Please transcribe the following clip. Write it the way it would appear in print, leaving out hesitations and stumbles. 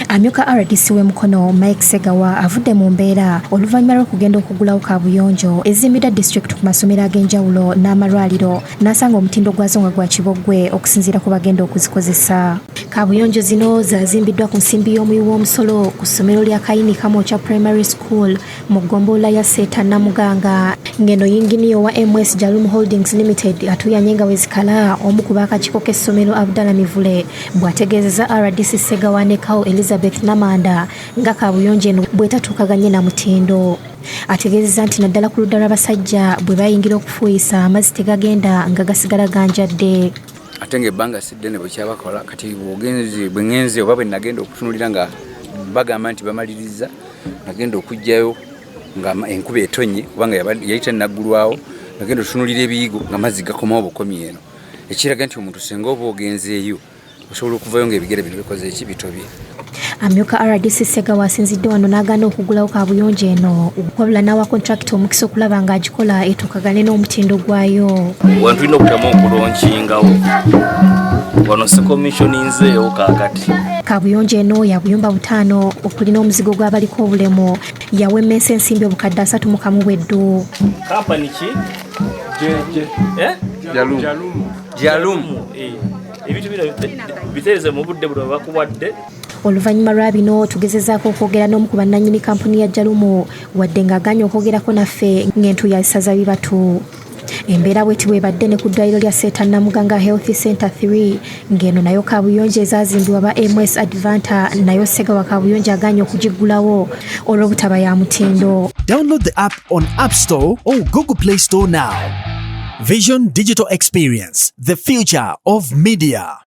Amyuka RDC w'emukono Mike Segawa avudde mu mbeera oluvannyuma lw'okugenda okuggulawo kaabuyonjo ezimbidde district ku masomero ag'enjawulo n'amalwaliro n'asanga omutindo gwazo nga gwa kiboggwe okusinziira ku bagenda okuzikozesa. Kaabuyonjo zino zaazimbiddwa ku nsimbi y'omuwi w'omusolo ku ssomero lya Kayini Kamwokya Primary School mu ggombolola ya Seeta Namuganga ng'eno yinginiyo wa MS Jalum Holdings Limited atuyanye nga wezikala omu ku baakakiiko k'essomero Abdallah Mivule bw'ategeezezza RDC Segawa ne Kawo Elizabeth Namanda nga kaabuyonjo eno bw'etatuukaganye na mutindo. Ategeezezza nti naddala ku ludda lw'abasajja bwe bayingira okufuuyisa amazzi tegagenda nga gasigala ganjadde. Ate ng'ebbanga si ddene bwe kyabakola kati bwe ngenze oba bwe nagenda okutunulira nga bagamba nti bamaliriza nagenda okuggyayo nga enkuba etonye kubanga yali tennaggulwawo nagenda otunulira ebiyigo nga mazzi gakomawo bukomi eno ekiraga nti omuntu singa oba ogenzeeyo osobola okuvayo ng'ebigere bino bikoze eki bitobye. Amyuka RDC Segawa asinzidde wano n'agaana okuggulawo kaabuyonjo eno wabula n'awa kontrakita omukisa okulaba ng'agikola etuukagane n'omutindo gwayo. Wantu tulina okutamu okulonkingawo wano si komishoni nzeewo kaakati. Kaabuyonjo eno ya buyumba 5 okulina omuzigo gw'abaliko obulemu yawemmensa ensimbi obukadde 31 bweddu. Kampani ki? Jalum. Ebintu bino biteeze mu budde buno bakuwadde. Oluvannyuma lwa bino tugezezzaako okwogera n'omu ku bannannyini kampuni ya Jalumu wadde ng'aganye okwogerako naffe ng'entu yasaza bibatu. Embeera bw'eti bw'ebadde ne ku ddwaliro lya Seeta Namuganga Health Center 3 ng'eno nayo kaabuyonjo ezaazimbibwa ba MS Advanta nayo Segawa kaabuyonjo aganye okugiggulawo olw'obutaba ya mutindo. Download the app on App Store or Google Play Store now. Vision Digital Experience, the future of media.